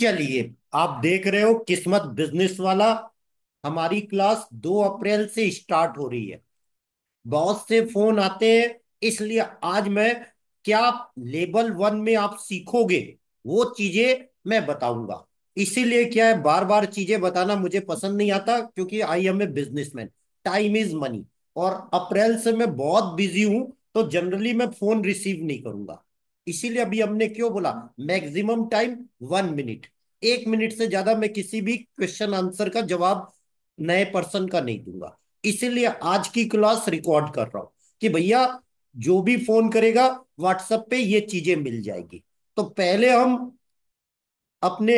चलिए, आप देख रहे हो किस्मत बिजनेस वाला। हमारी क्लास 2 अप्रैल से स्टार्ट हो रही है। बहुत से फोन आते हैं, इसलिए आज मैं क्या लेवल 1 में आप सीखोगे वो चीजें मैं बताऊंगा। इसीलिए क्या है, बार बार चीजें बताना मुझे पसंद नहीं आता, क्योंकि I am a businessman. Time is money. और अप्रैल से मैं बहुत बिजी हूं, तो जनरली मैं फोन रिसीव नहीं करूंगा। इसीलिए अभी हमने क्यों बोला मैक्सिमम टाइम 1 मिनट। 1 मिनट से ज्यादा मैं किसी भी क्वेश्चन आंसर का जवाब नए पर्सन का नहीं दूंगा। इसीलिए आज की क्लास रिकॉर्ड कर रहा हूं कि भैया जो भी फोन करेगा व्हाट्सएप पे ये चीजें मिल जाएगी। तो पहले हम अपने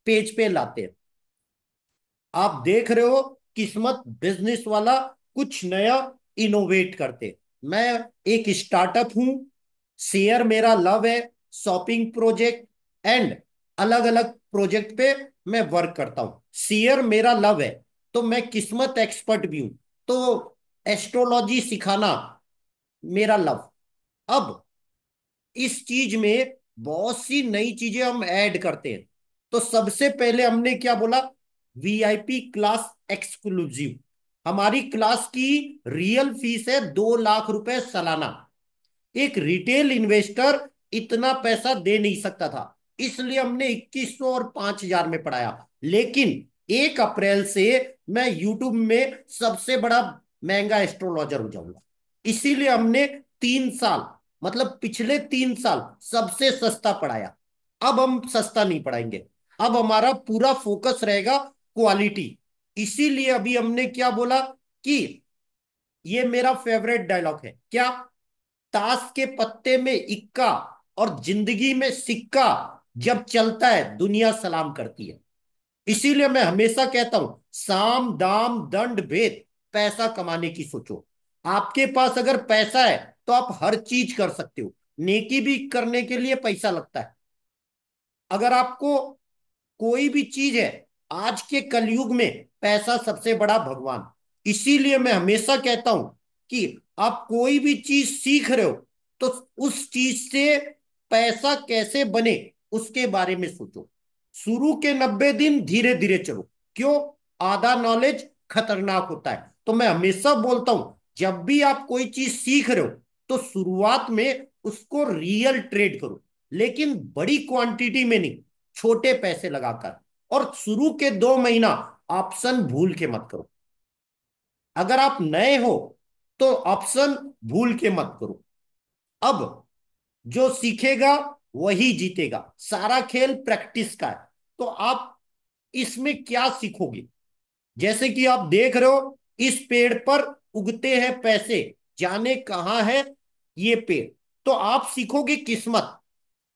पेज पे लाते हैं। आप देख रहे हो किस्मत बिजनेस वाला कुछ नया इनोवेट करते। मैं एक स्टार्टअप हूं। शेयर मेरा लव है। शॉपिंग प्रोजेक्ट एंड अलग अलग प्रोजेक्ट पे मैं वर्क करता हूं। शेयर मेरा लव है, तो मैं किस्मत एक्सपर्ट भी हूं। तो एस्ट्रोलॉजी सिखाना मेरा लव। अब इस चीज में बहुत सी नई चीजें हम ऐड करते हैं। तो सबसे पहले हमने क्या बोला, वीआईपी क्लास एक्सक्लूसिव। हमारी क्लास की रियल फीस है 2 लाख रुपए सालाना। एक रिटेल इन्वेस्टर इतना पैसा दे नहीं सकता था, इसलिए हमने 2100 और 5000 में पढ़ाया। लेकिन 1 अप्रैल से मैं यूट्यूब में सबसे बड़ा महंगा एस्ट्रोलॉजर हो जाऊंगा। इसीलिए हमने 3 साल, मतलब पिछले 3 साल सबसे सस्ता पढ़ाया। अब हम सस्ता नहीं पढ़ाएंगे। अब हमारा पूरा फोकस रहेगा क्वालिटी। इसीलिए अभी हमने क्या बोला कि ये मेरा फेवरेट डायलॉग है क्या, ताश के पत्ते में इक्का और जिंदगी में सिक्का जब चलता है दुनिया सलाम करती है। इसीलिए मैं हमेशा कहता हूं, साम दाम दंड भेद पैसा कमाने की सोचो। आपके पास अगर पैसा है तो आप हर चीज कर सकते हो। नेकी भी करने के लिए पैसा लगता है। अगर आपको कोई भी चीज है, आज के कलयुग में पैसा सबसे बड़ा भगवान। इसीलिए मैं हमेशा कहता हूं कि आप कोई भी चीज सीख रहे हो तो उस चीज से पैसा कैसे बने उसके बारे में सोचो। शुरू के 90 दिन धीरे धीरे चलो। क्यों? आधा नॉलेज खतरनाक होता है। तो मैं हमेशा बोलता हूं, जब भी आप कोई चीज सीख रहे हो तो शुरुआत में उसको रियल ट्रेड करो, लेकिन बड़ी क्वांटिटी में नहीं, छोटे पैसे लगाकर। और शुरू के 2 महीना ऑप्शन भूल के मत करो। अगर आप नए हो तो ऑप्शन भूल के मत करो। अब जो सीखेगा वही जीतेगा। सारा खेल प्रैक्टिस का है। तो आप इसमें क्या सीखोगे? जैसे कि आप देख रहे हो, इस पेड़ पर उगते हैं पैसे, जाने कहां है ये पेड़। तो आप सीखोगे किस्मत।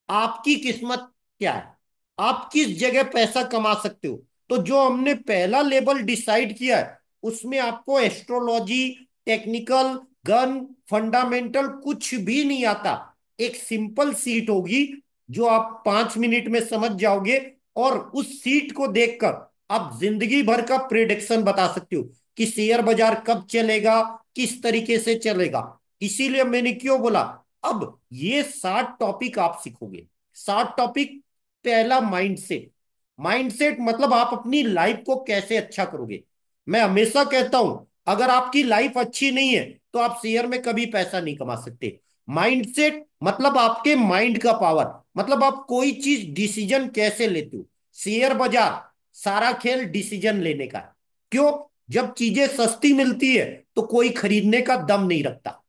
आपकी किस्मत क्या है, आप किस जगह पैसा कमा सकते हो। तो जो हमने पहला लेवल डिसाइड किया है उसमें आपको एस्ट्रोलॉजी, टेक्निकल, गन, फंडामेंटल कुछ भी नहीं आता। एक सिंपल सीट होगी जो आप 5 मिनट में समझ जाओगे। और उस सीट को देखकर आप जिंदगी भर का प्रिडिक्शन बता सकते हो कि शेयर बाजार कब चलेगा, किस तरीके से चलेगा। इसीलिए मैंने क्यों बोला, अब ये 60 टॉपिक आप सीखोगे। 60 टॉपिक। पहला माइंडसेट। माइंडसेट मतलब आप अपनी लाइफ को कैसे अच्छा करोगे। मैं हमेशा कहता हूं, अगर आपकी लाइफ अच्छी नहीं है तो आप शेयर में कभी पैसा नहीं कमा सकते। माइंडसेट मतलब आपके माइंड का पावर, मतलब आप कोई चीज डिसीजन कैसे लेते हो। शेयर बाजार सारा खेल डिसीजन लेने का है। क्यों? जब चीजें सस्ती मिलती है तो कोई खरीदने का दम नहीं रखता,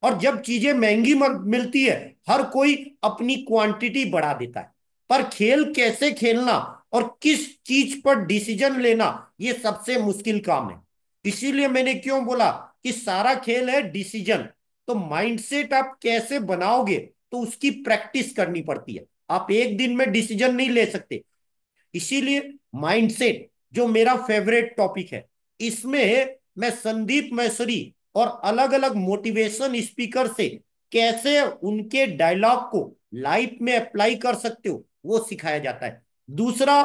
और जब चीजें महंगी मिलती है हर कोई अपनी क्वांटिटी बढ़ा देता है। पर खेल कैसे खेलना और किस चीज पर डिसीजन लेना, ये सबसे मुश्किल काम है। इसीलिए मैंने क्यों बोला कि सारा खेल है डिसीजन। तो माइंडसेट आप कैसे बनाओगे, तो उसकी प्रैक्टिस करनी पड़ती है। आप एक दिन में डिसीजन नहीं ले सकते। इसीलिए माइंडसेट जो मेरा फेवरेट टॉपिक है, इसमें मैं संदीप मैसरी और अलग अलग मोटिवेशन स्पीकर से कैसे उनके डायलॉग को लाइफ में अप्लाई कर सकते हो वो सिखाया जाता है। दूसरा,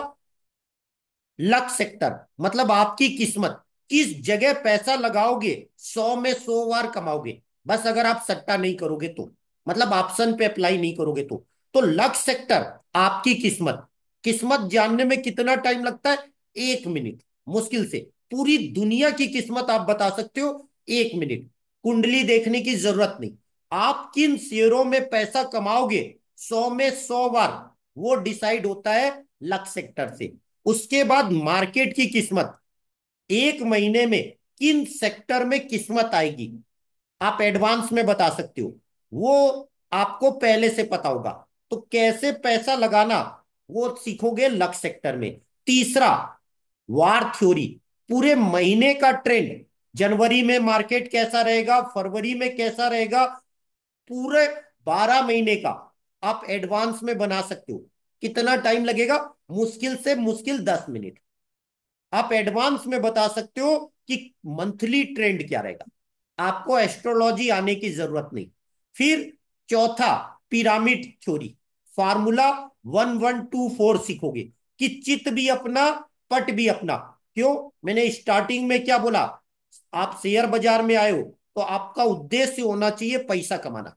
लक सेक्टर मतलब आपकी किस्मत। किस जगह पैसा लगाओगे 100 में 100 बार कमाओगे, बस अगर आप सट्टा नहीं करोगे तो, मतलब ऑप्शन पे अप्लाई नहीं करोगे तो। लक सेक्टर आपकी किस्मत। किस्मत जानने में कितना टाइम लगता है? 1 मिनट मुश्किल से। पूरी दुनिया की किस्मत आप बता सकते हो 1 मिनट। कुंडली देखने की जरूरत नहीं। आप किन शेयरों में पैसा कमाओगे 100 में 100 बार, वो डिसाइड होता है लक सेक्टर से। उसके बाद मार्केट की किस्मत, 1 महीने में किन सेक्टर में किस्मत आएगी आप एडवांस में बता सकते हो, वो आपको पहले से पता होगा। तो कैसे पैसा लगाना वो सीखोगे लक सेक्टर में। तीसरा, वार थ्योरी, पूरे महीने का ट्रेंड, जनवरी में मार्केट कैसा रहेगा, फरवरी में कैसा रहेगा, पूरे 12 महीने का आप एडवांस में बना सकते हो। कितना टाइम लगेगा? मुश्किल से मुश्किल 10 मिनट। आप एडवांस में बता सकते हो कि मंथली ट्रेंड क्या रहेगा। आपको एस्ट्रोलॉजी आने की जरूरत नहीं। फिर चौथा, पिरामिड थ्योरी, फार्मूला 1124 सीखोगे कि चित भी अपना, पट भी अपना। क्यों? मैंने स्टार्टिंग में क्या बोला? आप शेयर बाजार में आए हो तो आपका उद्देश्य होना चाहिए पैसा कमाना।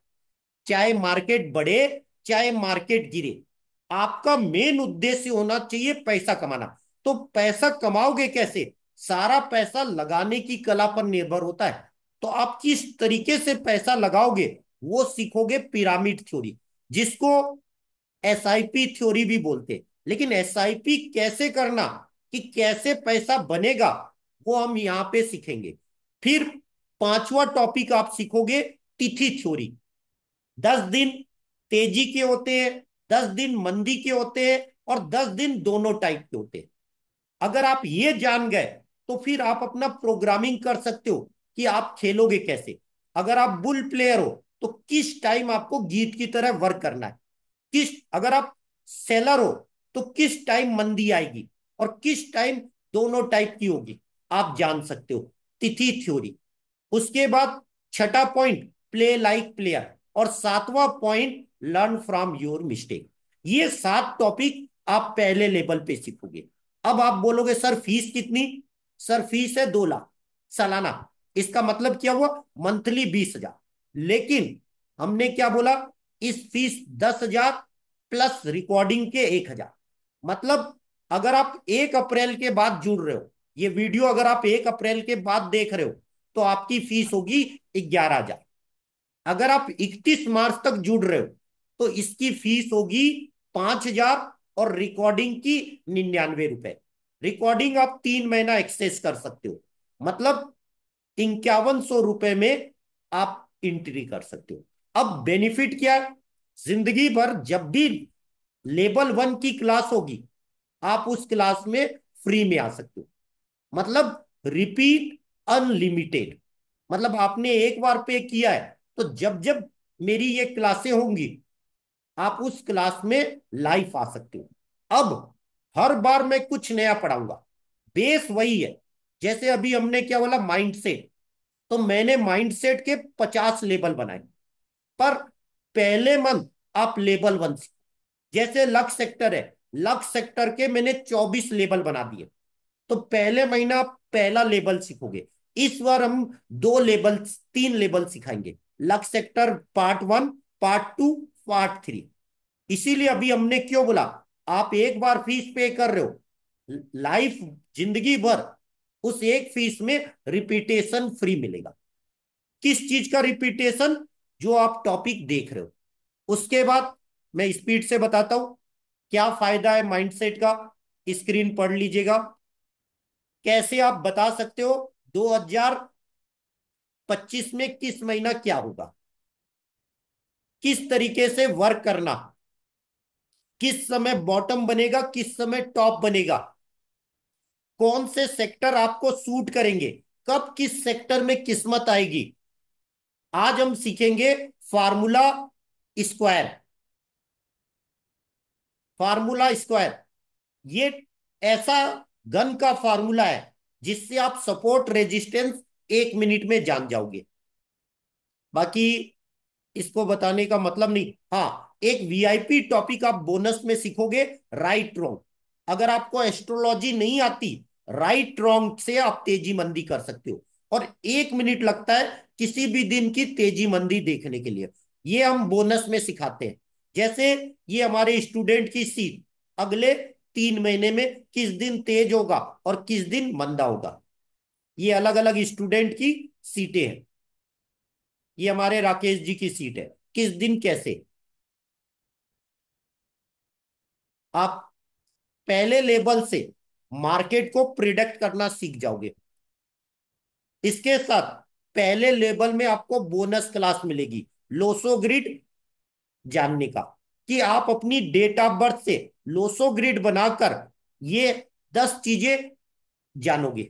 चाहे मार्केट बढ़े चाहे मार्केट गिरे, आपका मेन उद्देश्य होना चाहिए पैसा कमाना। तो पैसा कमाओगे कैसे? सारा पैसा लगाने की कला पर निर्भर होता है। तो आप किस तरीके से पैसा लगाओगे वो सीखोगे पिरामिड थ्योरी, जिसको एसआईपी थ्योरी भी बोलते हैं। लेकिन एसआईपी कैसे करना, कि कैसे पैसा बनेगा, वो हम यहां पे सीखेंगे। फिर पांचवा टॉपिक आप सीखोगे तिथि थ्योरी। 10 दिन तेजी के होते हैं, 10 दिन मंदी के होते हैं, और 10 दिन दोनों टाइप के होते हैं। अगर आप ये जान गए तो फिर आप अपना प्रोग्रामिंग कर सकते हो कि आप खेलोगे कैसे। अगर आप बुल प्लेयर हो तो किस टाइम आपको गीत की तरह वर्क करना है, किस, अगर आप सेलर हो तो किस टाइम मंदी आएगी, और किस टाइम दोनों टाइप की होगी, आप जान सकते हो। तिथि थ्योरी। उसके बाद छठा पॉइंट, प्ले लाइक प्लेयर। और सातवां point, learn from your mistake. ये 7 टॉपिक आप पहले लेवल पे सीखोगे। अब आप बोलोगे सर फीस कितनी? सर फीस है 2 लाख सालाना। इसका मतलब क्या हुआ? मंथली 20,000। लेकिन हमने क्या बोला? इस फीस 10,000 प्लस रिकॉर्डिंग के 1,000। मतलब अगर आप 1 अप्रैल के बाद जुड़ रहे हो, ये वीडियो अगर आप 1 अप्रैल के बाद देख रहे हो, तो आपकी फीस होगी 11,000। अगर आप 31 मार्च तक जुड़ रहे हो तो इसकी फीस होगी 5,000, और रिकॉर्डिंग की 99 रुपए। रिकॉर्डिंग आप 3 महीना एक्सेस कर सकते हो। मतलब 5100 रुपए में आप एंट्री कर सकते हो। अब बेनिफिट क्या है? जिंदगी भर जब भी लेवल 1 की क्लास होगी, आप उस क्लास में फ्री में आ सकते हो। मतलब रिपीट अनलिमिटेड। मतलब आपने एक बार पे किया है तो जब जब मेरी ये क्लासें होंगी, आप उस क्लास में लाइव आ सकते हो। अब हर बार मैं कुछ नया पढ़ाऊंगा। बेस वही है। जैसे अभी हमने क्या बोला, माइंडसेट। तो मैंने माइंडसेट के 50 लेवल बनाए, पर पहले मंथ आप लेवल 1 सीखो। जैसे लक सेक्टर है, लक सेक्टर के मैंने 24 लेवल बना दिए। तो पहले महीना आप पहला लेवल सीखोगे। इस बार हम 2 लेवल, 3 लेवल सिखाएंगे। Luck sector part 1, part 2, part 3। इसीलिए अभी हमने क्यों बोला, आप एक बार फीस पे कर रहे हो, लाइफ, जिंदगी भर उस एक फीस में रिपीटेशन फ्री मिलेगा। किस चीज का रिपीटेशन? जो आप टॉपिक देख रहे हो। उसके बाद मैं स्पीड से बताता हूं क्या फायदा है माइंडसेट का। स्क्रीन पढ़ लीजिएगा। कैसे आप बता सकते हो 2025 में किस महीना क्या होगा, किस तरीके से वर्क करना, किस समय बॉटम बनेगा, किस समय टॉप बनेगा, कौन से सेक्टर आपको सूट करेंगे, कब किस सेक्टर में किस्मत आएगी। आज हम सीखेंगे फार्मूला स्क्वायर। फार्मूला स्क्वायर ये ऐसा गन का फार्मूला है जिससे आप सपोर्ट रेजिस्टेंस 1 मिनट में जान जाओगे। बाकी इसको बताने का मतलब नहीं। हाँ, एक वीआईपी टॉपिक आप बोनस में सीखोगे, राइट रॉन्ग। अगर आपको एस्ट्रोलॉजी नहीं आती, राइट रॉन्ग से आप तेजी मंदी कर सकते हो। और 1 मिनट लगता है किसी भी दिन की तेजी मंदी देखने के लिए। ये हम बोनस में सिखाते हैं। जैसे ये हमारे स्टूडेंट की सीट अगले 3 महीने में किस दिन तेज होगा और किस दिन मंदा होगा। ये अलग अलग स्टूडेंट की सीटें हैं। ये हमारे राकेश जी की सीट है, किस दिन कैसे। आप पहले लेवल से मार्केट को प्रिडिक्ट करना सीख जाओगे। इसके साथ पहले लेवल में आपको बोनस क्लास मिलेगी, लोसो ग्रिड जानने का, कि आप अपनी डेट ऑफ बर्थ से लोसो ग्रिड बनाकर ये 10 चीजें जानोगे।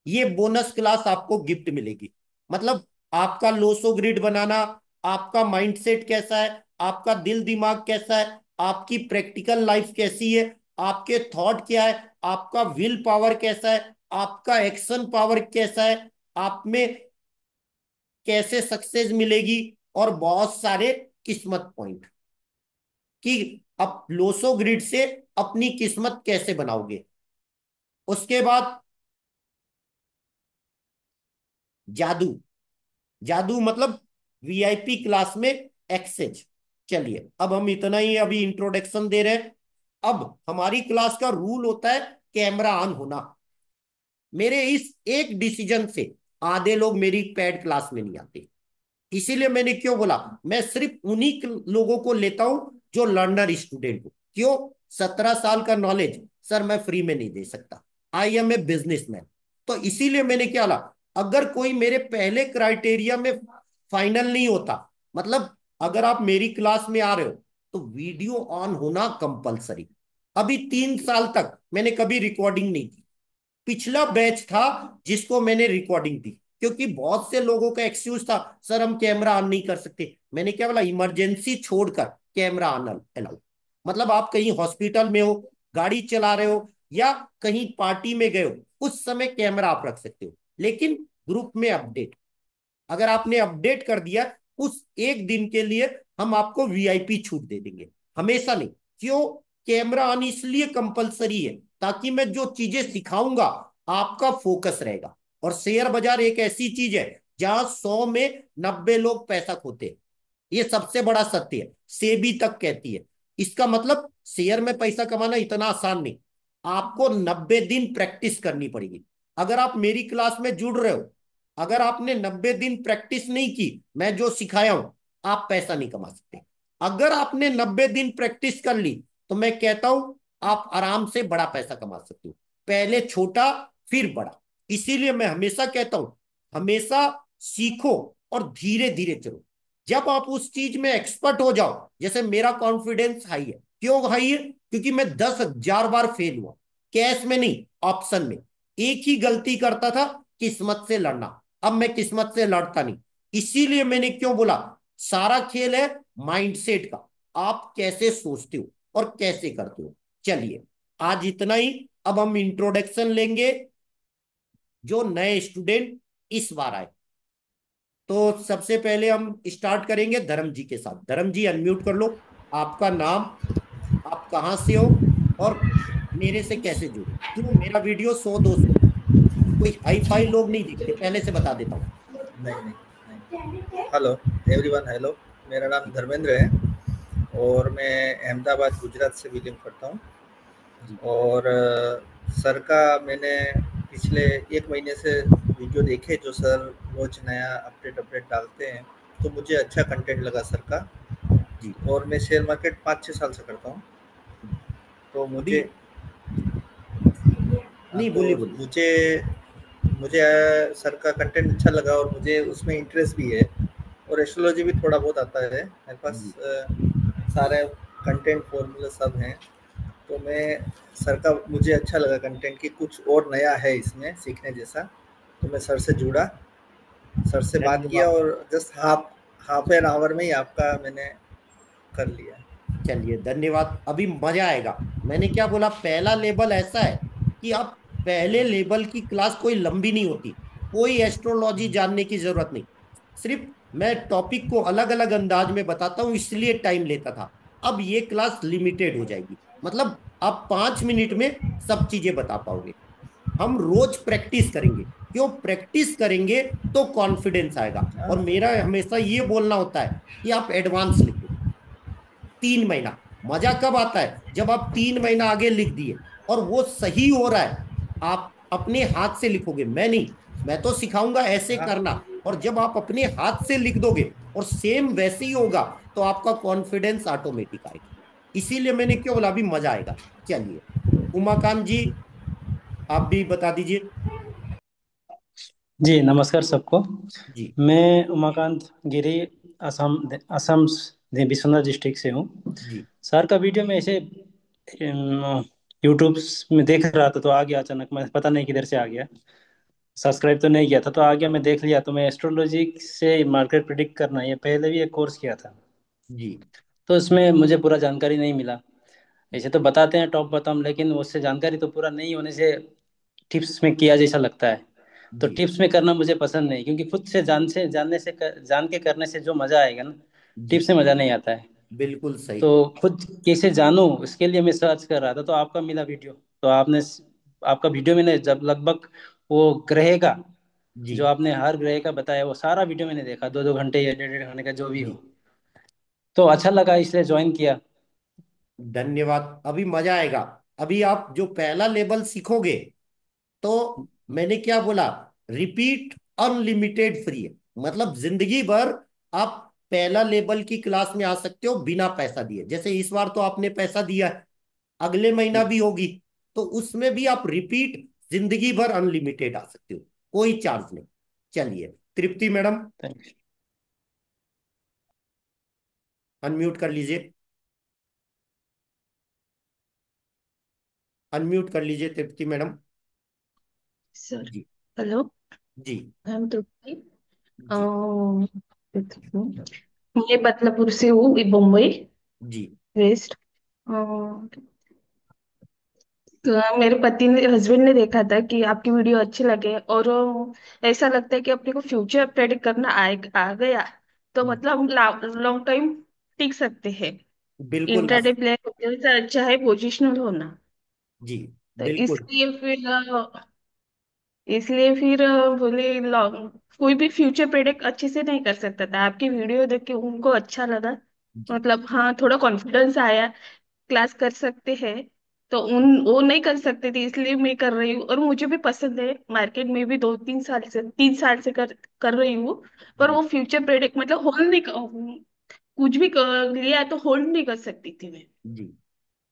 ये बोनस क्लास आपको गिफ्ट मिलेगी। मतलब आपका लोसो ग्रिड बनाना, आपका माइंडसेट कैसा है, आपका दिल दिमाग कैसा है, आपकी प्रैक्टिकल लाइफ कैसी है, आपके थॉट क्या है, आपका विल पावर कैसा है, आपका एक्शन पावर कैसा है, आप में कैसे सक्सेस मिलेगी, और बहुत सारे किस्मत पॉइंट, कि आप लोसो ग्रिड से अपनी किस्मत कैसे बनाओगे। उसके बाद जादू। जादू मतलब वीआईपी क्लास में एक्सेस। चलिए, अब हम इतना ही अभी इंट्रोडक्शन दे रहे हैं। अब हमारी क्लास का रूल होता है कैमरा ऑन होना। मेरे इस एक डिसीजन से आधे लोग मेरी पेड क्लास में नहीं आते। इसीलिए मैंने क्यों बोला, मैं सिर्फ उन्हीं लोगों को लेता हूं जो लर्नर स्टूडेंट हो। क्यों? 17 साल का नॉलेज सर मैं फ्री में नहीं दे सकता। I am a businessman. तो इसीलिए मैंने क्या ला, अगर कोई मेरे पहले क्राइटेरिया में फाइनल नहीं होता, मतलब अगर आप मेरी क्लास में आ रहे हो तो वीडियो ऑन होना कंपलसरी। अभी 3 साल तक मैंने कभी रिकॉर्डिंग नहीं की। पिछला बैच था जिसको मैंने रिकॉर्डिंग दी, क्योंकि बहुत से लोगों का एक्सक्यूज था, सर हम कैमरा ऑन नहीं कर सकते। मैंने क्या बोला, इमरजेंसी छोड़कर कैमरा ऑन अलाउ। मतलब आप कहीं हॉस्पिटल में हो, गाड़ी चला रहे हो, या कहीं पार्टी में गए हो, उस समय कैमरा आप रख सकते हो। लेकिन ग्रुप में अपडेट, अगर आपने अपडेट कर दिया, उस एक दिन के लिए हम आपको वीआईपी छूट दे देंगे, हमेशा नहीं। क्यों? कैमरा ऑन इसलिए कंपलसरी है ताकि मैं जो चीजें सिखाऊंगा आपका फोकस रहेगा। और शेयर बाजार एक ऐसी चीज है जहां 100 में 90 लोग पैसा खोते हैं। ये सबसे बड़ा सत्य है, सेबी तक कहती है। इसका मतलब शेयर में पैसा कमाना इतना आसान नहीं, आपको 90 दिन प्रैक्टिस करनी पड़ेगी। अगर आप मेरी क्लास में जुड़ रहे हो, अगर आपने 90 दिन प्रैक्टिस नहीं की, मैं जो सिखाया हूं, आप पैसा नहीं कमा सकते। अगर आपने 90 दिन प्रैक्टिस कर ली, तो मैं कहता हूं आप आराम से बड़ा पैसा कमा सकते हो। पहले छोटा, फिर बड़ा। इसीलिए मैं हमेशा कहता हूं, हमेशा सीखो और धीरे धीरे चलो। जब आप उस चीज में एक्सपर्ट हो जाओ, जैसे मेरा कॉन्फिडेंस हाई है। क्यों हाई है? क्योंकि मैं 10,000 बार फेल हुआ, कैश में नहीं, ऑप्शन में। एक ही गलती करता था, किस्मत से लड़ना। अब मैं किस्मत से लड़ता नहीं। इसीलिए मैंने क्यों बोला, सारा खेल है माइंडसेट का, आप कैसे सोचते हो और कैसे करते हो। चलिए, आज इतना ही। अब हम इंट्रोडक्शन लेंगे जो नए स्टूडेंट इस बार आए। तो सबसे पहले हम स्टार्ट करेंगे धर्म जी के साथ। धर्म जी अनम्यूट कर लो। आपका नाम, आप कहाँ से हो, और मेरे से कैसे जुड़े। क्यों? मेरा वीडियो 100-200, कोई हाई फाई लोग नहीं देखते, पहले से बता देता हूँ। नहीं नहीं नहीं। Hello everyone, hello. मेरा नाम धर्मेंद्र है और मैं अहमदाबाद गुजरात से बिलोंग करता हूँ। जी। और सर का मैंने पिछले 1 महीने से वीडियो देखे, जो सर रोज नया अपडेट अपडेट डालते हैं, तो मुझे अच्छा कंटेंट लगा सर का। जी। और मैं शेयर मार्केट 5-6 साल से करता हूँ। तो अभी मुझे नहीं, तो बोलिए बोलिए। मुझे मुझे सर का कंटेंट अच्छा लगा और मुझे उसमें इंटरेस्ट भी है। और एस्ट्रोलॉजी भी थोड़ा बहुत आता है मेरे पास। जी। सारे कंटेंट फॉर्मूला सब हैं। तो मैं सर का मुझे अच्छा लगा कंटेंट कि कुछ और नया है इसमें सीखने जैसा। तो मैं सर से जुड़ा, सर से बात किया धन्यवाद। और just half half an hour में ही आपका मैंने कर लिया। चलिए, धन्यवाद। अभी मजा आएगा। मैंने क्या बोला, पहला लेवल ऐसा है कि आप पहले लेवल की क्लास कोई लंबी नहीं होती, कोई एस्ट्रोलॉजी जानने की जरूरत नहीं। सिर्फ मैं टॉपिक को अलग अलग अंदाज में बताता हूँ, इसलिए टाइम लेता था। अब ये क्लास लिमिटेड हो जाएगी, मतलब आप 5 मिनट में सब चीजें बता पाओगे। हम रोज प्रैक्टिस करेंगे। क्यों प्रैक्टिस करेंगे? तो कॉन्फिडेंस आएगा। और हाँ, मेरा हमेशा ये बोलना होता है कि आप एडवांस लिखो, 3 महीना। मजा कब आता है? जब आप 3 महीना आगे लिख दिए और वो सही हो रहा है। आप अपने हाथ से लिखोगे, मैं नहीं, मैं तो सिखाऊंगा ऐसे हाँ, करना। और जब आप अपने हाथ से लिख दोगे और सेम वैसे ही होगा, तो आपका कॉन्फिडेंस ऑटोमेटिक आएगा। इसीलिए मैंने क्यों बोला अभी मजा आएगा। चलिए, उमाकांत जी, आप भी बता दीजिए। जी नमस्कार सबको। जी। मैं उमाकांत गिरी, असम असम विश्वनाथ डिस्ट्रिक्ट से हूँ। जी। सर का वीडियो में ऐसे यूट्यूब में देख रहा था तो आ गया अचानक, मैं पता नहीं किधर से आ गया। सब्सक्राइब तो नहीं किया था तो आ गया, मैं देख लिया। तो मैं एस्ट्रोलॉजी से मार्केट प्रिडिक्ट करना, ये पहले भी एक कोर्स किया था। जी। तो इसमें मुझे पूरा जानकारी नहीं मिला। ऐसे तो बताते हैं टॉप बॉटम, लेकिन उससे जानकारी तो पूरा नहीं होने से टिप्स में किया जैसा लगता है। तो जी। टिप्स में करना मुझे पसंद नहीं, क्योंकि खुद से जानने से जान के करने से जो मजा आएगा ना, जी। टिप्स से मजा नहीं आता है। बिल्कुल सही। तो खुद कैसे जानूं, इसके लिए मैं सर्च कर रहा था तो आपका मिला वीडियो। तो आपका वीडियो मैंने जब लगभग वो ग्रह का, जी। जो आपने हर ग्रह का बताया, वो सारा वीडियो मैंने देखा, 2-2 घंटे या 1.5-1.5 घंटे का जो भी जी। हो। तो अच्छा लगा इसलिए ज्वाइन किया। धन्यवाद, अभी मजा आएगा। अभी आप जो पहला लेवल सीखोगे, तो मैंने क्या बोला, रिपीट अनलिमिटेड फ्री है। मतलब जिंदगी भर आप पहला लेवल की क्लास में आ सकते हो बिना पैसा दिए। जैसे इस बार तो आपने पैसा दिया है, अगले महीना जी, भी होगी, तो उसमें भी आप रिपीट जिंदगी भर अनलिमिटेड आ सकते हो, कोई चार्ज नहीं। चलिए, Tripti madam, thank you. Unmute कर लीजिए। अनम्यूट कर लीजिए तृप्ति मैडम। सर। जी। हेलो। जी। I am Tripti. जी। मैं बदलापुर से हूँ, मुंबई जी। वेस्ट। तो मेरे पति ने, हस्बैंड ने देखा था कि आपकी वीडियो अच्छी लगे, और ऐसा लगता है कि अपने को फ्यूचर प्रेडिक्ट करना आ गया, तो मतलब लॉन्ग टाइम टिक सकते हैं। बिल्कुल इंट्राडे प्लेयर से अच्छा है पोजिशनल होना। जी। तो बिल्कुल। इसलिए फिर बोले कोई भी फ्यूचर प्रेडिक्ट अच्छे से नहीं कर सकता था। आपकी वीडियो देख के उनको अच्छा लगा, जी। मतलब हाँ, थोड़ा कॉन्फिडेंस आया, क्लास कर सकते हैं। तो उन वो नहीं कर सकते थे, इसलिए मैं कर रही हूँ, और मुझे भी पसंद है। मार्केट में भी 3 साल से कर रही हूँ। पर जी। वो फ्यूचर प्रेडिक्ट मतलब होल्ड नहीं कुछ भी लिया तो होल्ड नहीं कर सकती थी मैं। जी।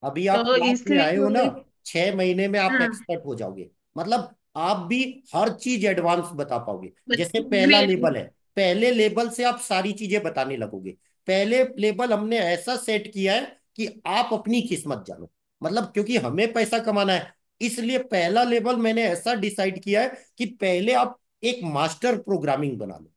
अभी आप तो क्लास में इसलिए आए हो ना, बोले। 6 महीने में आप हाँ, एक्सपर्ट हो जाओगे। मतलब आप भी हर चीज एडवांस बता पाओगे। जैसे पहला ग्रेट। लेवल है, पहले लेवल से आप सारी चीजें बताने लगोगे। पहले लेवल हमने ऐसा सेट किया है कि आप अपनी किस्मत जानो। मतलब क्योंकि हमें पैसा कमाना है, इसलिए पहला लेवल मैंने ऐसा डिसाइड किया है कि पहले आप एक मास्टर प्रोग्रामिंग बना लो,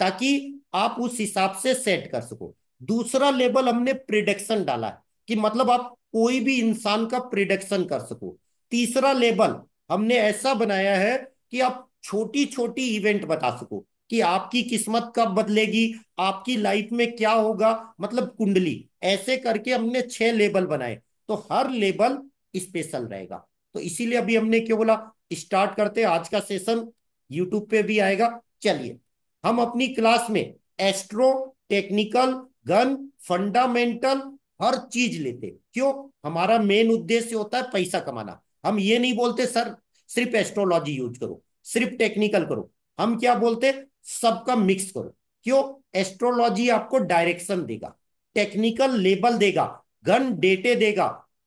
ताकि आप उस हिसाब से सेट कर सको। दूसरा लेवल हमने प्रिडिक्शन डाला है, कि मतलब आप कोई भी इंसान का प्रिडिक्शन कर सको। तीसरा लेवल हमने ऐसा बनाया है कि आप छोटी छोटी इवेंट बता सको, कि आपकी किस्मत कब बदलेगी, आपकी लाइफ में क्या होगा, मतलब कुंडली। ऐसे करके हमने 6 लेवल बनाए, तो हर लेवल स्पेशल रहेगा। तो इसीलिए अभी हमने क्यों बोला, स्टार्ट करते हैं। आज का सेशन यूट्यूब पे भी आएगा। चलिए, हम अपनी क्लास में एस्ट्रो, टेक्निकल, गन, फंडामेंटल, हर चीज लेते। क्यों? हमारा मेन उद्देश्य होता है पैसा कमाना। हम ये नहीं बोलते सर सिर्फ एस्ट्रोलॉजी यूज करो, सिर्फ टेक्निकल करो। हम क्या बोलते, सबका मिक्स करो। क्यों? एस्ट्रोलॉजी आपको डायरेक्शन देगा, टेक्निकल लेबल देगा, गन डेटे देगा,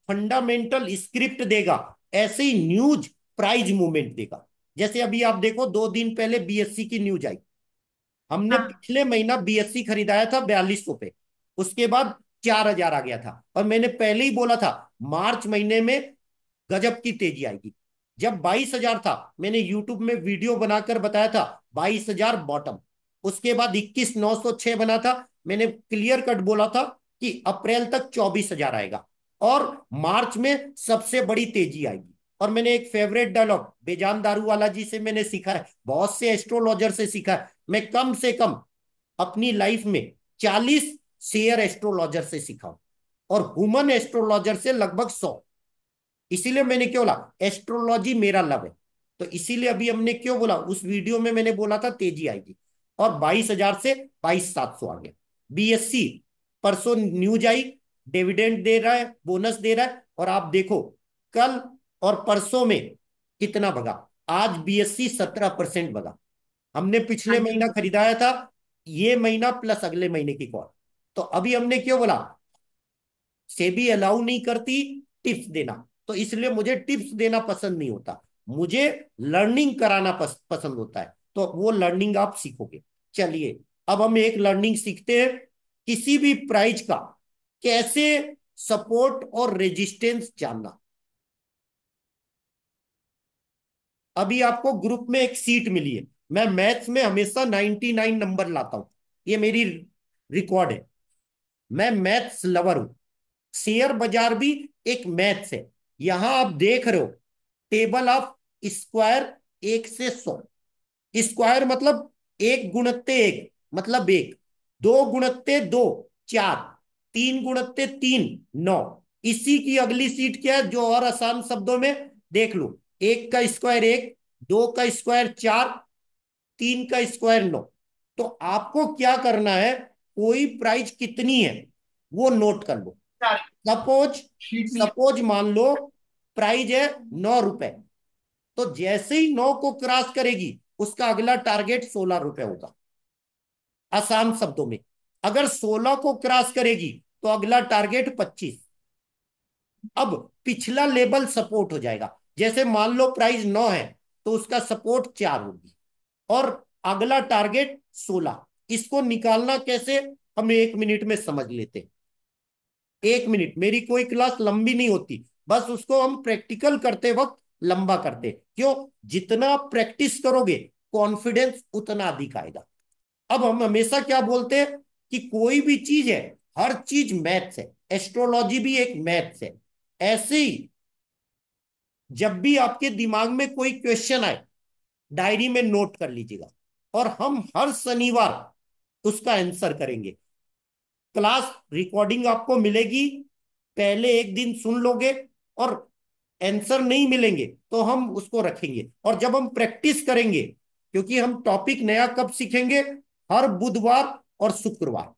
फंडामेंटल स्क्रिप्ट देगा, ऐसे ही न्यूज प्राइज मूवमेंट देगा। जैसे अभी आप देखो, 2 दिन पहले बीएससी की न्यूज आई। हमने हाँ, पिछले महीना बीएससी खरीदाया था 4200 पे, उसके बाद 4000 आ गया था। और मैंने पहले ही बोला था मार्च महीने में गजब की तेजी आएगी। जब 22,000 था, मैंने यूट्यूब में वीडियो बनाकर बताया था 22,000 बॉटम। उसके बाद 21,906 बना था, मैंने क्लियर कट बोला था कि अप्रैल तक 24,000 आएगा, और मार्च में सबसे बड़ी तेजी आएगी। और मैंने एक फेवरेट डायलॉग बेजान दारू वाला जी से मैंने सीखा है, बहुत से एस्ट्रोलॉजर से सीखा है। मैं कम से कम अपनी लाइफ में 40 शेयर एस्ट्रोलॉजर से सीखा हूं, और ह्यूमन एस्ट्रोलॉजर से लगभग 100। इसीलिए मैंने क्यों बोला एस्ट्रोलॉजी मेरा लव है। तो इसीलिए अभी हमने क्यों बोला, उस वीडियो में मैंने बोला था तेजी आएगी, और 22,000 से 22,700 आ गया। बीएससी परसों न्यूज आई, डिविडेंड दे रहा है, बोनस दे रहा है। और आप देखो कल और परसों में कितना भगा। आज बीएससी 17% भगा। हमने पिछले महीना खरीदाया था, ये महीना प्लस अगले महीने की कॉल। तो अभी हमने क्यों बोला, सेबी अलाउ नहीं करती टिप्स देना, तो इसलिए मुझे टिप्स देना पसंद नहीं होता, मुझे लर्निंग कराना पसंद होता है। तो वो लर्निंग आप सीखोगे। चलिए अब हम एक लर्निंग सीखते हैं, किसी भी प्राइज का कैसे सपोर्ट और रेजिस्टेंस जानना। अभी आपको ग्रुप में एक सीट मिली है। मैं मैथ्स में हमेशा 99 नंबर लाता हूं, ये मेरी रिकॉर्ड है। मैं मैथ्स लवर हूं। शेयर बाजार भी एक मैथ्स है। यहां आप देख रहे हो टेबल ऑफ स्क्वायर 1 से 100। स्क्वायर मतलब एक गुणित्ते एक मतलब एक, दो गुणित्ते दो 4, तीन गुणित्ते तीन 9। इसी की अगली सीट क्या है जो और आसान शब्दों में देख लो, एक का स्क्वायर एक, दो का स्क्वायर चार, तीन का स्क्वायर 9। तो आपको क्या करना है, कोई प्राइस कितनी है वो नोट कर लो। सपोज सपोज मान लो प्राइस है 9 रुपए, तो जैसे ही 9 को क्रॉस करेगी उसका अगला टारगेट 16 रुपए होगा। आसान शब्दों में, अगर 16 को क्रॉस करेगी तो अगला टारगेट 25। अब पिछला लेवल सपोर्ट हो जाएगा। जैसे मान लो प्राइस 9 है तो उसका सपोर्ट 4 होगी और अगला टारगेट 16। इसको निकालना कैसे, हम 1 मिनट में समझ लेते हैं। 1 मिनट, मेरी कोई क्लास लंबी नहीं होती, बस उसको हम प्रैक्टिकल करते वक्त लंबा करते। क्यों, जितना प्रैक्टिस करोगे कॉन्फिडेंस उतना अधिक आएगा। अब हम हमेशा क्या बोलते हैं कि कोई भी चीज है, हर चीज मैथ्स है, एस्ट्रोलॉजी भी एक मैथ्स है। ऐसे ही जब भी आपके दिमाग में कोई क्वेश्चन आए डायरी में नोट कर लीजिएगा, और हम हर शनिवार उसका आंसर करेंगे। क्लास रिकॉर्डिंग आपको मिलेगी, पहले एक दिन सुन लोगे और आंसर नहीं मिलेंगे तो हम उसको रखेंगे। और जब हम प्रैक्टिस करेंगे, क्योंकि हम टॉपिक नया कब सीखेंगे, हर बुधवार और शुक्रवार,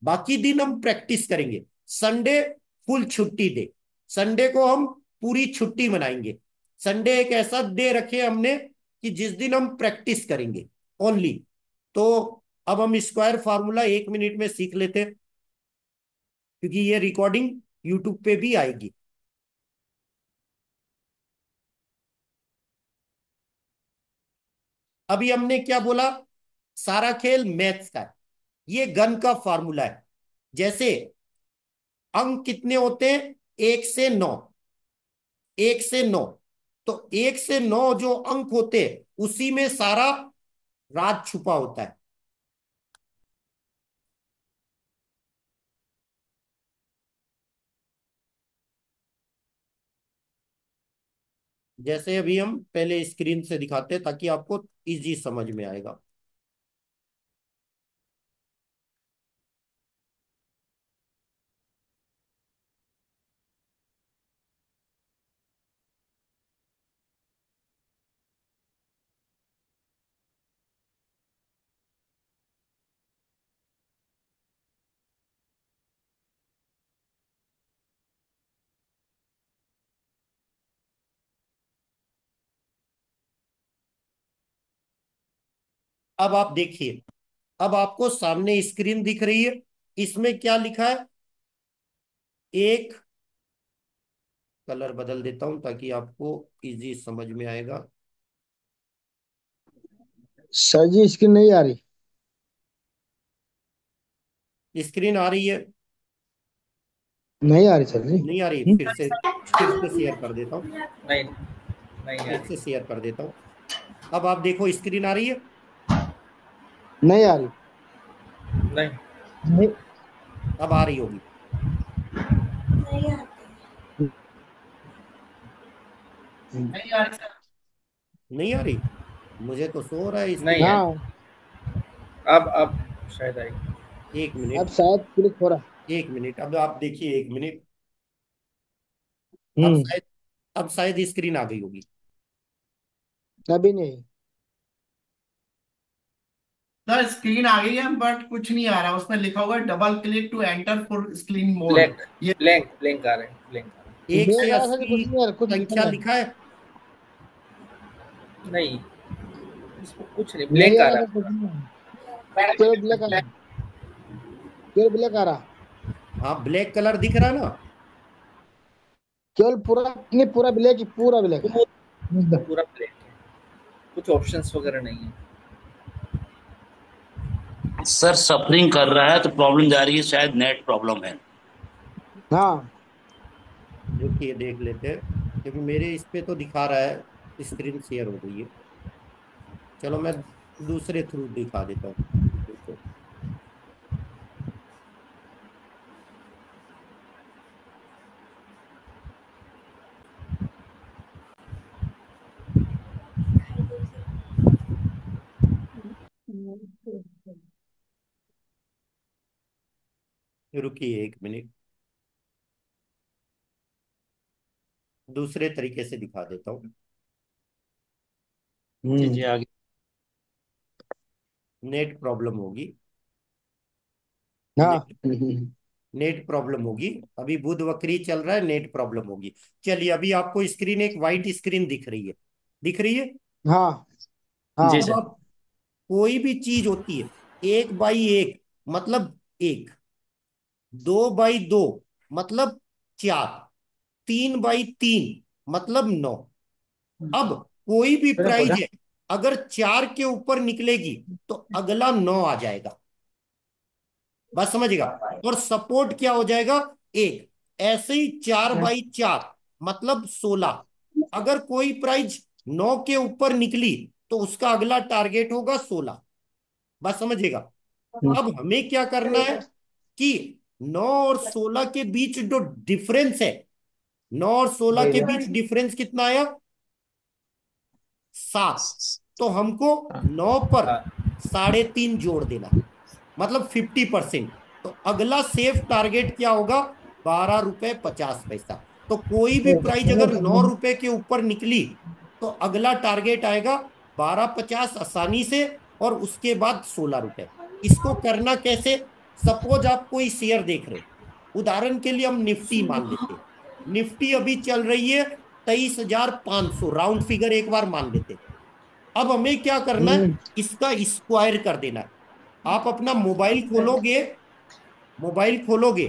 बाकी दिन हम प्रैक्टिस करेंगे। संडे फुल छुट्टी डे, संडे को हम पूरी छुट्टी मनाएंगे। संडे एक ऐसा डे रखे हमने कि जिस दिन हम प्रैक्टिस करेंगे ओनली। तो अब हम स्क्वायर फार्मूला 1 मिनट में सीख लेते हैं, क्योंकि ये रिकॉर्डिंग यूट्यूब पे भी आएगी। अभी हमने क्या बोला, सारा खेल मैथ्स का है। ये गन का फार्मूला है। जैसे अंक कितने होते हैं, 1 से 9, 1 से 9। तो 1 से 9 जो अंक होते हैं उसी में सारा राज छुपा होता है। जैसे अभी हम पहले स्क्रीन से दिखाते हैं ताकि आपको इजी समझ में आएगा। अब आप देखिए, अब आपको सामने स्क्रीन दिख रही है, इसमें क्या लिखा है, एक कलर बदल देता हूं ताकि आपको इजी समझ में आएगा। सर जी स्क्रीन नहीं आ रही। स्क्रीन आ रही है? नहीं आ रही सर जी। नहीं आ रही, फिर से शेयर कर देता हूँ। नहीं, नहीं आ फिर रही। से शेयर कर देता हूँ। अब आप देखो स्क्रीन आ रही है? नहीं आ रही। नहीं, नहीं। अब आ रही होगी। नहीं आ रही, मुझे तो शो हो रहा है नहीं स्क्रीन। है। हाँ अब शायद आएगी। 1 मिनट, अब शायद क्लिक हो रहा। 1 मिनट, अब आप देखिए 1 मिनट। अब हम्म। शायद अब शायद स्क्रीन आ गई होगी। अभी नहीं। सर स्क्रीन आ गई है बट कुछ नहीं आ रहा, उसमें लिखा हुआ है double click to enter full screen mode. Blank ये ब्लैंक ब्लैंक आ रहे हैं, ब्लैंक आ रहे एक ब्लैक से आ रहा था, अस्सी कुछ नहीं आ रहा, कुछ संख्या नहीं आ लिखा है। हैं। नहीं, इसमें कुछ नहीं, नहीं ब्लैंक आ आ रहा रहा था, कुछ नहीं आ रहा। केवल ब्लैक आ रहा, केवल ब्लैक आ रहा, हाँ, ब्लैक कलर दिख रहा ना। केवल पूरा नहीं, पूरा ब्लैक ही, पूरा ब्लैक है। है एकदम। पूरा ब्लैंक है, कुछ ऑप्शंस वगैरह नहीं है। सर सफरिंग कर रहा है तो प्रॉब्लम जा रही है, शायद नेट प्रॉब्लम है। हाँ। रुकिए देख लेते हैं, क्योंकि मेरे इस पे तो दिखा रहा है स्क्रीन शेयर हो गई है। चलो मैं दूसरे थ्रू दिखा देता हूँ। देखो, रुकिए एक मिनट, दूसरे तरीके से दिखा देता हूँ। जी जी आगे। नेट प्रॉब्लम होगी। हाँ। नेट नेट प्रॉब्लम होगी। अभी बुध वक्री चल रहा है, नेट प्रॉब्लम होगी। चलिए, अभी आपको स्क्रीन, एक वाइट स्क्रीन दिख रही है, दिख रही है। हाँ। जी अब हाँ। सर। आप, कोई भी चीज होती है, 1 बाई 1 मतलब 1, 2 बाई 2 मतलब 4, 3 बाई 3 मतलब 9। अब कोई भी प्राइज है, अगर 4 के ऊपर निकलेगी तो अगला 9 आ जाएगा। बस समझेगा। और सपोर्ट क्या हो जाएगा, 1। ऐसे ही 4 बाई 4 मतलब 16। अगर कोई प्राइज 9 के ऊपर निकली तो उसका अगला टारगेट होगा 16। बस समझेगा। अब हमें क्या करना है कि 9 और 16 के बीच जो डिफरेंस है, 9 और 16 के बीच डिफरेंस कितना आया, 7। तो हमको 9 पर हाँ, 3.5 जोड़ देना, मतलब 50%। तो अगला सेफ टारगेट क्या होगा, 12 रुपए 50 पैसा। तो कोई भी प्राइस अगर 9 रुपए के ऊपर निकली तो अगला टारगेट आएगा 12.50 आसानी से, और उसके बाद 16 रुपए। इसको करना कैसे, सपोज आप कोई शेयर देख रहे हो, उदाहरण के लिए हम निफ्टी मान लेते हैं। निफ्टी अभी चल रही है 23,500, राउंड फिगर एक बार मान लेते हैं। अब हमें क्या करना है, इसका स्क्वायर कर देना है। आप अपना मोबाइल खोलोगे, मोबाइल खोलोगे,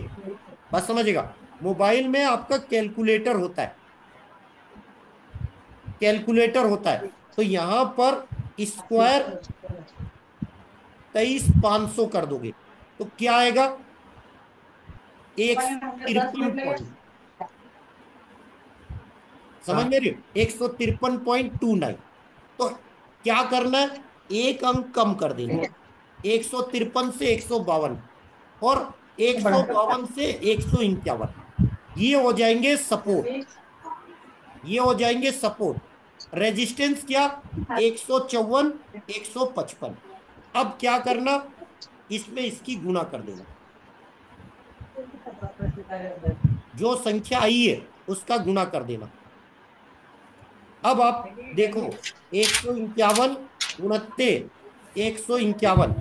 बस समझेगा। मोबाइल में आपका कैलकुलेटर होता है, कैलकुलेटर होता है। तो यहां पर स्क्वायर 23,500 कर दोगे तो क्या आएगा, 153 पॉइंट। समझ में रही हो, 153.29। तो क्या करना है, एक अंक कम कर देना, 153 से 152, और 152 से 151। ये हो जाएंगे सपोर्ट, ये हो जाएंगे सपोर्ट। रेजिस्टेंस क्या, 154, 155। अब क्या करना, इसमें इसकी गुना कर देना, जो संख्या आई है उसका गुना कर देना। अब आप देखो, 151 गुणत्ते 151,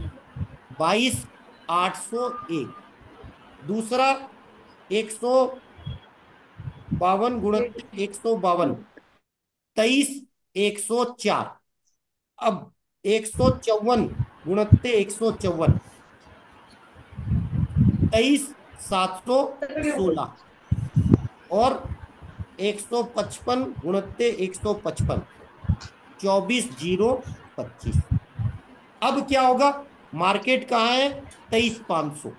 22,801। दूसरा, 152 गुणत्ते 152, 23,104। अब 154 गुणत्ते 154, 23,716। और 155 गुणत्ते 155, 24,025। अब क्या होगा, मार्केट कहाँ है, 23,500।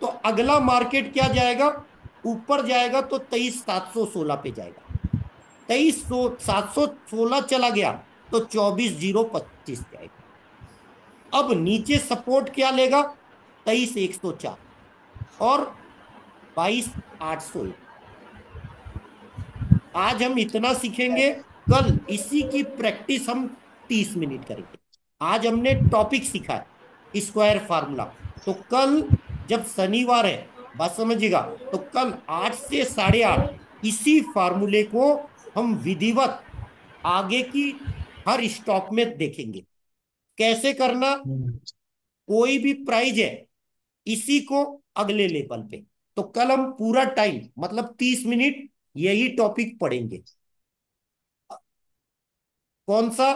तो अगला मार्केट क्या जाएगा, ऊपर जाएगा तो 23,716 पे जाएगा। 23,716 चला गया तो 24,025 जाएगा। अब नीचे सपोर्ट क्या लेगा, 23,104 और 22,801। आज हम इतना सीखेंगे, कल इसी की प्रैक्टिस हम 30 मिनट करेंगे। आज हमने टॉपिक सीखा है स्क्वायर फार्मूला। तो कल, जब शनिवार है, बात समझिएगा, तो कल 8 से 8:30 इसी फार्मूले को हम विधिवत आगे की हर स्टॉक में देखेंगे। कैसे करना, हम्म। कोई भी प्राइज है इसी को अगले लेवल पे। तो कल हम पूरा टाइम मतलब 30 मिनट यही टॉपिक पढ़ेंगे। कौन सा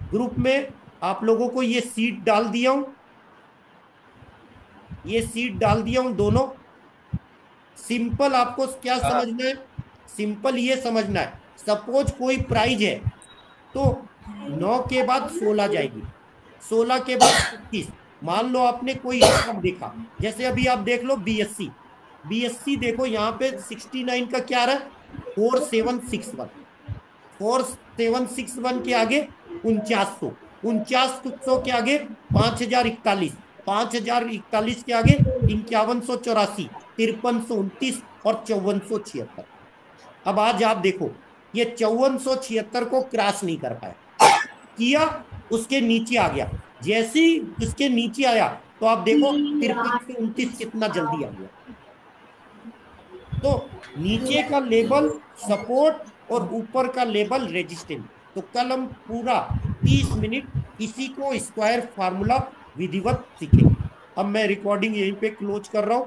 ग्रुप में आप लोगों को ये सीट डाल दिया हूं, ये सीट डाल दिया हूं दोनों। सिंपल आपको क्या हाँ, समझना है, सिंपल ये समझना है, सपोज कोई प्राइज है तो 9 के बाद 16 जाएगी, 16 के बाद 25। मान लो आपने कोई स्टॉक देखा, जैसे अभी आप देख लो बीएससी, बीएससी देखो यहाँ पे 69 का क्या रहा है, 4761, 4761 के आगे 4900, 4900 के आगे 5041, 5041 के आगे 5184, 5329 और 5476। अब आज आप देखो ये 5476 को क्रॉस नहीं कर पाया, किया उसके नीचे आ गया, जैसे ही उसके नीचे आया तो आप देखो 5329 कितना जल्दी आ गया। तो नीचे का लेबल सपोर्ट और ऊपर का लेबल रेजिस्टेंस। तो कल हम पूरा 30 मिनट इसी को स्क्वायर फार्मूला विधिवत सीखेंगे। अब मैं रिकॉर्डिंग यहीं पे क्लोज कर रहा हूं।